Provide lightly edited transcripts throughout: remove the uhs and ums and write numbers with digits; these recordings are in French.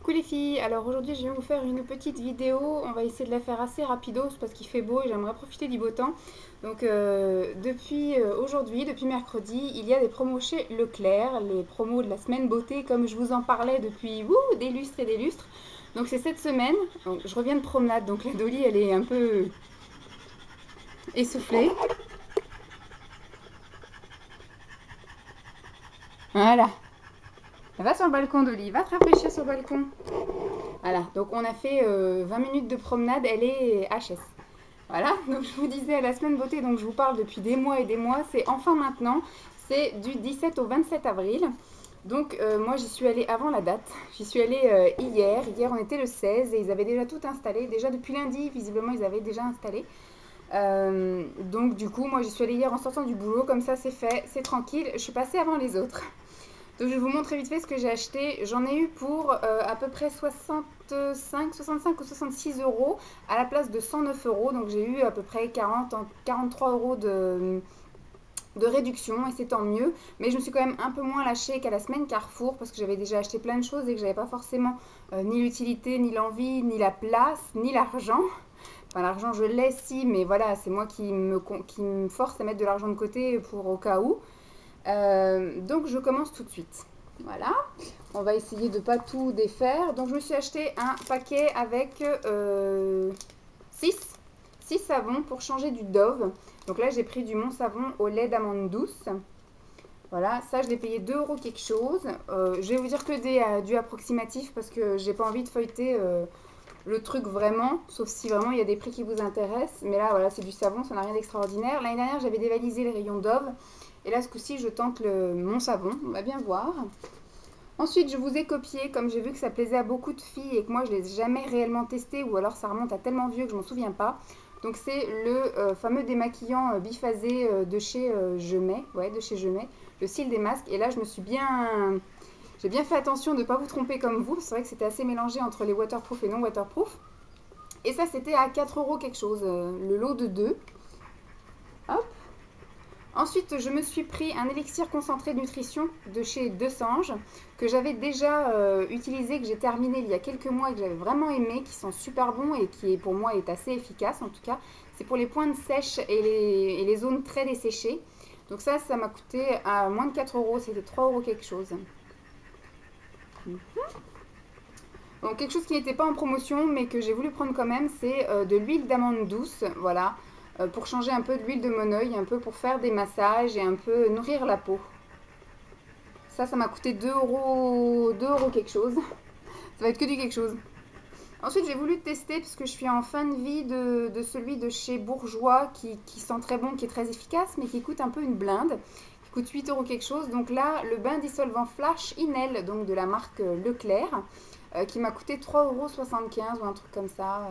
Coucou les filles, alors aujourd'hui je vais vous faire une petite vidéo, on va essayer de la faire assez rapidos parce qu'il fait beau et j'aimerais profiter du beau temps. Donc depuis aujourd'hui, depuis mercredi, il y a des promos chez Leclerc, les promos de la semaine beauté comme je vous en parlais depuis des lustres et des lustres. Donc c'est cette semaine, donc, je reviens de promenade, donc la Dolly elle est un peu essoufflée. Voilà, va sur le balcon Dolly, va te rafraîchir sur le balcon. Voilà, donc on a fait 20 minutes de promenade, elle est HS. Voilà, donc je vous disais la semaine beauté, donc je vous parle depuis des mois et des mois, c'est enfin maintenant, c'est du 17 au 27 avril. Donc moi j'y suis allée avant la date, j'y suis allée hier on était le 16 et ils avaient déjà tout installé, déjà depuis lundi visiblement ils avaient déjà installé. Donc du coup moi j'y suis allée hier en sortant du boulot, comme ça c'est fait, c'est tranquille, je suis passée avant les autres. Donc je vais vous montrer vite fait ce que j'ai acheté. J'en ai eu pour à peu près 65 ou 66 euros à la place de 109 euros. Donc j'ai eu à peu près 43 euros de réduction et c'est tant mieux. Mais je me suis quand même un peu moins lâchée qu'à la semaine Carrefour parce que j'avais déjà acheté plein de choses et que j'avais pas forcément ni l'utilité, ni l'envie, ni la place, ni l'argent. Enfin l'argent je l'ai si, mais voilà, c'est moi qui me force à mettre de l'argent de côté pour au cas où. Donc je commence tout de suite. Voilà, on va essayer de pas tout défaire. Donc je me suis acheté un paquet avec 6 savons pour changer du Dove. Donc là j'ai pris du Mon Savon au lait d'amande douce. Voilà, ça je l'ai payé 2 euros quelque chose. Je vais vous dire que du approximatif parce que j'ai pas envie de feuilleter le truc vraiment, sauf si vraiment il y a des prix qui vous intéressent. Mais là voilà, c'est du savon, ça n'a rien d'extraordinaire. L'année dernière j'avais dévalisé le rayon Dove. Et là, ce coup-ci, je tente mon savon. On va bien voir. Ensuite, je vous ai copié, comme j'ai vu que ça plaisait à beaucoup de filles et que moi, je ne l'ai jamais réellement testé, ou alors ça remonte à tellement vieux que je m'en souviens pas. Donc, c'est le fameux démaquillant biphasé de chez Gemay. Ouais, de chez Gemay. Le cil des masques. Et là, j'ai bien fait attention de ne pas vous tromper comme vous. C'est vrai que c'était assez mélangé entre les waterproof et non waterproof. Et ça, c'était à 4 euros quelque chose, le lot de 2. Hop. Ensuite, je me suis pris un élixir concentré de nutrition de chez Desange que j'avais déjà utilisé, que j'ai terminé il y a quelques mois et que j'avais vraiment aimé, qui sont super bons et qui pour moi est assez efficace en tout cas. C'est pour les pointes sèches et les zones très desséchées. Donc ça m'a coûté à moins de 4 euros, c'était 3 euros quelque chose. Donc quelque chose qui n'était pas en promotion mais que j'ai voulu prendre quand même, c'est de l'huile d'amande douce, voilà, pour changer un peu de l'huile de mon oeil, un peu pour faire des massages et un peu nourrir la peau. Ça m'a coûté 2 euros quelque chose. Ça va être que du quelque chose. Ensuite, j'ai voulu tester parce que je suis en fin de vie de celui de chez Bourjois qui sent très bon, qui est très efficace, mais qui coûte un peu une blinde, qui coûte 8 euros quelque chose. Donc là, le bain dissolvant Flash Inel, donc de la marque Leclerc, qui m'a coûté 3,75 € ou un truc comme ça.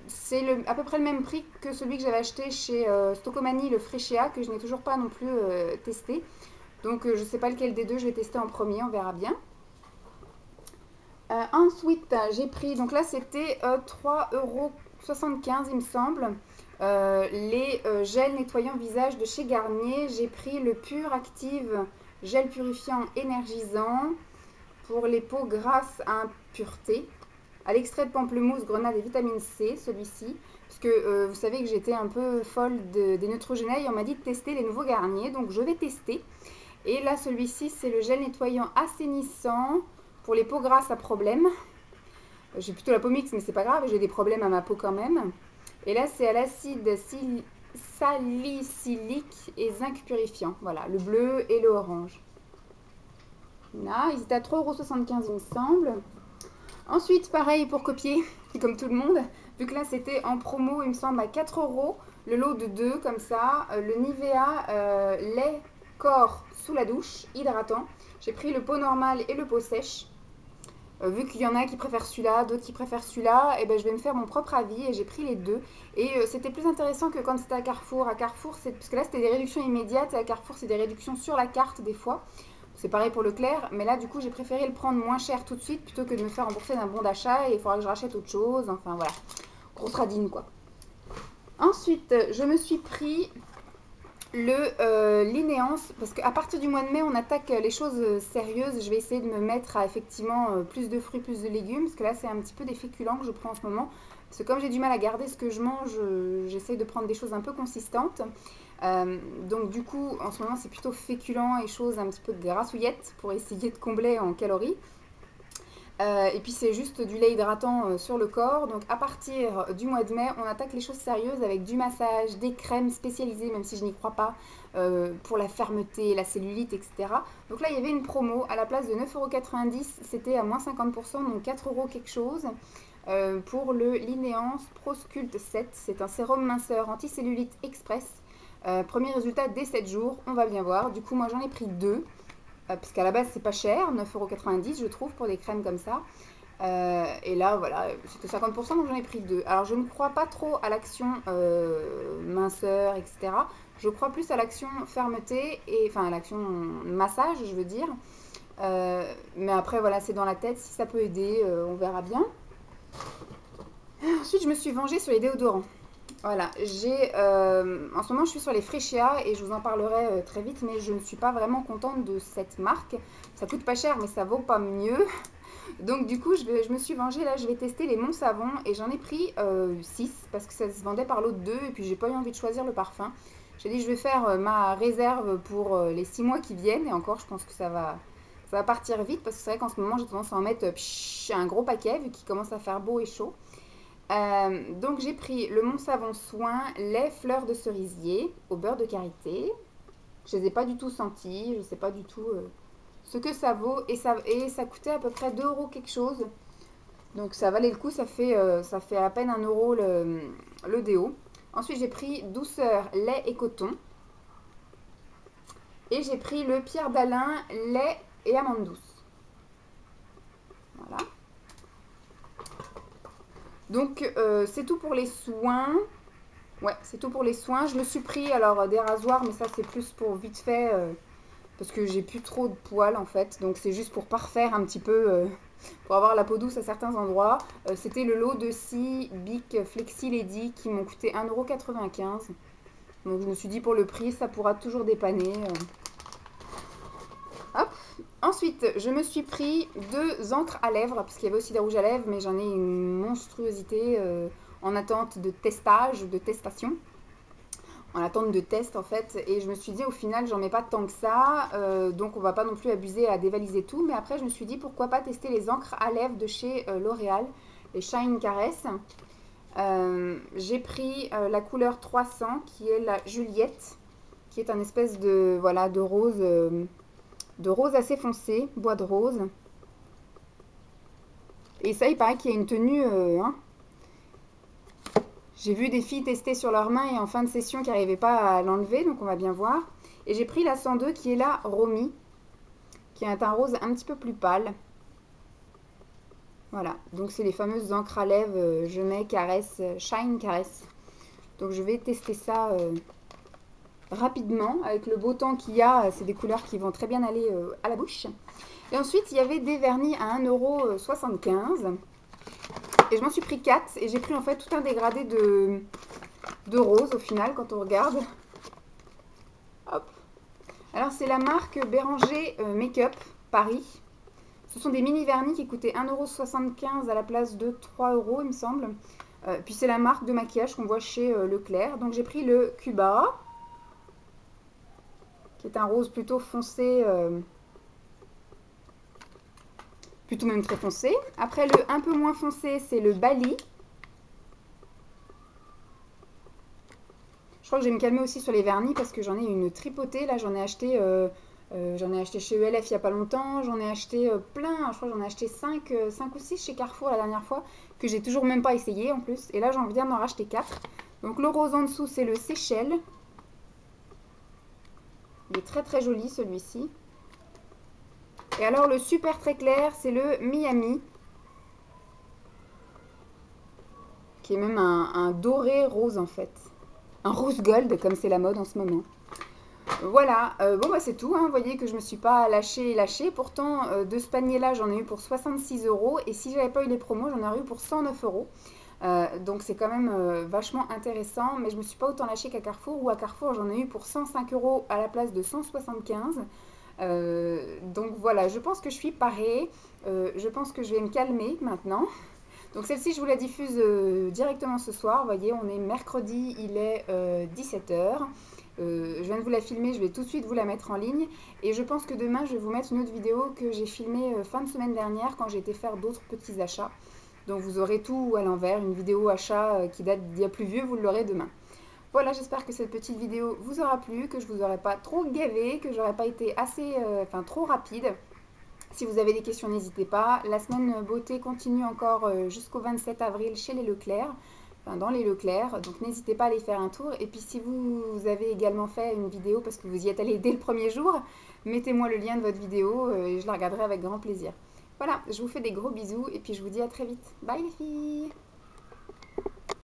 C'est à peu près le même prix que celui que j'avais acheté chez Stocomanie, le Freccia, que je n'ai toujours pas non plus testé. Donc je ne sais pas lequel des deux je vais tester en premier, on verra bien. Ensuite, j'ai pris, donc là c'était 3,75 € il me semble, les gels nettoyants visage de chez Garnier. J'ai pris le Pure Active gel purifiant énergisant pour les peaux grasses à impureté, à l'extrait de pamplemousse, grenade et vitamine C, celui-ci. Parce que vous savez que j'étais un peu folle des Neutrogena et on m'a dit de tester les nouveaux Garnier, donc je vais tester. Et là, celui-ci, c'est le gel nettoyant assainissant pour les peaux grasses à problème. J'ai plutôt la peau mixte, mais c'est pas grave, j'ai des problèmes à ma peau quand même. Et là, c'est à l'acide salicylique et zinc purifiant. Voilà, le bleu et le orange. Là, ils étaient à 3,75 € il me semble. Ensuite, pareil pour copier, comme tout le monde. Vu que là, c'était en promo, il me semble, à 4 €. Le lot de 2, comme ça. Le Nivea lait corps sous la douche, hydratant. J'ai pris le pot normal et le pot sèche. Vu qu'il y en a qui préfèrent celui-là, d'autres qui préfèrent celui-là, et ben je vais me faire mon propre avis et j'ai pris les deux. Et c'était plus intéressant que quand c'était à Carrefour. À Carrefour, parce que là c'était des réductions immédiates et à Carrefour c'est des réductions sur la carte des fois. C'est pareil pour Leclerc, mais là du coup j'ai préféré le prendre moins cher tout de suite plutôt que de me faire rembourser d'un bon d'achat et il faudra que je rachète autre chose. Enfin voilà, grosse radine quoi. Ensuite, je me suis pris L'inéance, parce qu'à partir du mois de mai, on attaque les choses sérieuses. Je vais essayer de me mettre à effectivement plus de fruits, plus de légumes, parce que là, c'est un petit peu des féculents que je prends en ce moment. Parce que comme j'ai du mal à garder ce que je mange, j'essaye de prendre des choses un peu consistantes. Donc du coup, en ce moment, c'est plutôt féculents et choses un petit peu grassouillettes pour essayer de combler en calories. Et puis c'est juste du lait hydratant sur le corps. Donc à partir du mois de mai, on attaque les choses sérieuses avec du massage, des crèmes spécialisées, même si je n'y crois pas, pour la fermeté, la cellulite, etc. Donc là, il y avait une promo. À la place de 9,90 €, c'était à moins 50%, donc 4 € quelque chose. Pour le Linéance Proscult 7, c'est un sérum minceur anticellulite express. Premier résultat dès 7 jours, on va bien voir. Du coup, moi j'en ai pris 2. Parce qu'à la base c'est pas cher, 9,90 € je trouve pour des crèmes comme ça. Et là voilà, c'était 50% donc j'en ai pris 2. Alors je ne crois pas trop à l'action minceur, etc. Je crois plus à l'action fermeté, et enfin à l'action massage je veux dire. Mais après voilà, c'est dans la tête, si ça peut aider, on verra bien. Ensuite je me suis vengée sur les déodorants. Voilà, en ce moment je suis sur les Freesia et je vous en parlerai très vite, mais je ne suis pas vraiment contente de cette marque. Ça coûte pas cher mais ça vaut pas mieux. Donc du coup je me suis vengée, là je vais tester les Mont Savon et j'en ai pris 6 parce que ça se vendait par lot de 2 et puis j'ai pas eu envie de choisir le parfum. J'ai dit je vais faire ma réserve pour les 6 mois qui viennent et encore je pense que ça va partir vite parce que c'est vrai qu'en ce moment j'ai tendance à en mettre un gros paquet vu qu'il commence à faire beau et chaud. Donc j'ai pris le Mont Savon Soin, les fleurs de cerisier au beurre de karité. Je les ai pas du tout senties, je sais pas du tout ce que ça vaut et ça coûtait à peu près 2 € quelque chose. Donc ça valait le coup, ça fait à peine 1 € le déo. Ensuite j'ai pris douceur, lait et coton. Et j'ai pris le Pierre d'Alain, lait et amande douce. Voilà. Donc c'est tout pour les soins. Ouais, c'est tout pour les soins. Je me suis pris alors des rasoirs, mais ça c'est plus pour vite fait parce que j'ai plus trop de poils en fait. Donc c'est juste pour parfaire un petit peu, pour avoir la peau douce à certains endroits. C'était le lot de 6 Bic Flexi Lady qui m'ont coûté 1,95 €. Donc je me suis dit pour le prix, ça pourra toujours dépanner. Hop. Ensuite, je me suis pris 2 encres à lèvres, parce qu'il y avait aussi des rouges à lèvres, mais j'en ai une monstruosité en attente de testage, de testation. En attente de test en fait. Et je me suis dit au final, j'en mets pas tant que ça, donc on va pas non plus abuser à dévaliser tout. Mais après, je me suis dit pourquoi pas tester les encres à lèvres de chez L'Oréal, les Shine Caress. J'ai pris la couleur 300 qui est la Juliette, qui est un espèce de, voilà, de rose. De rose assez foncé, bois de rose. Et ça, il paraît qu'il y a une tenue. J'ai vu des filles tester sur leurs mains et en fin de session qui n'arrivaient pas à l'enlever, donc on va bien voir. Et j'ai pris la 102 qui est la Romy, qui est un rose un petit peu plus pâle. Voilà, donc c'est les fameuses encres à lèvres Je mets Caresse, Shine Caress. Donc je vais tester ça rapidement, avec le beau temps qu'il y a, c'est des couleurs qui vont très bien aller à la bouche. Et ensuite, il y avait des vernis à 1,75 €. Et je m'en suis pris 4 et j'ai pris en fait tout un dégradé de rose au final quand on regarde. Hop. Alors c'est la marque Béranger Make-up Paris. Ce sont des mini vernis qui coûtaient 1,75 € à la place de 3 € il me semble. Puis c'est la marque de maquillage qu'on voit chez Leclerc. Donc j'ai pris le Cuba, qui est un rose plutôt foncé, plutôt même très foncé. Après le un peu moins foncé, c'est le Bali. Je crois que je vais me calmer aussi sur les vernis parce que j'en ai une tripotée. Là, j'en ai acheté chez ELF il n'y a pas longtemps. J'en ai acheté plein. Je crois que j'en ai acheté 5 ou 6 chez Carrefour la dernière fois, que j'ai toujours même pas essayé en plus. Et là, j'en viens d'en racheter 4. Donc le rose en dessous, c'est le Seychelles. Il est très très joli celui-ci. Et alors le super très clair, c'est le Miami. Qui est même un doré rose en fait. Un rose gold comme c'est la mode en ce moment. Voilà, bon bah c'est tout, hein. Vous voyez que je me suis pas lâchée. Pourtant de ce panier là j'en ai eu pour 66 €. Et si j'avais pas eu les promos, j'en aurais eu pour 109 €. Donc c'est quand même vachement intéressant, mais je me suis pas autant lâchée qu'à Carrefour, ou à Carrefour j'en ai eu pour 105 euros à la place de 175. Donc voilà, je pense que je suis parée. Je pense que je vais me calmer maintenant. Donc celle-ci, je vous la diffuse directement ce soir. Vous voyez, on est mercredi, il est 17h. Je viens de vous la filmer, je vais tout de suite vous la mettre en ligne. Et je pense que demain, je vais vous mettre une autre vidéo que j'ai filmée fin de semaine dernière quand j'ai été faire d'autres petits achats. Donc vous aurez tout à l'envers, une vidéo achat qui date d'il y a plus vieux, vous l'aurez demain. Voilà, j'espère que cette petite vidéo vous aura plu, que je vous aurai pas trop gavé, que j'aurai pas été assez, trop rapide. Si vous avez des questions, n'hésitez pas. La semaine beauté continue encore jusqu'au 27 avril chez les Leclerc, enfin dans les Leclerc. Donc n'hésitez pas à aller faire un tour. Et puis si vous avez également fait une vidéo parce que vous y êtes allé dès le premier jour, mettez-moi le lien de votre vidéo et je la regarderai avec grand plaisir. Voilà, je vous fais des gros bisous et puis je vous dis à très vite. Bye les filles!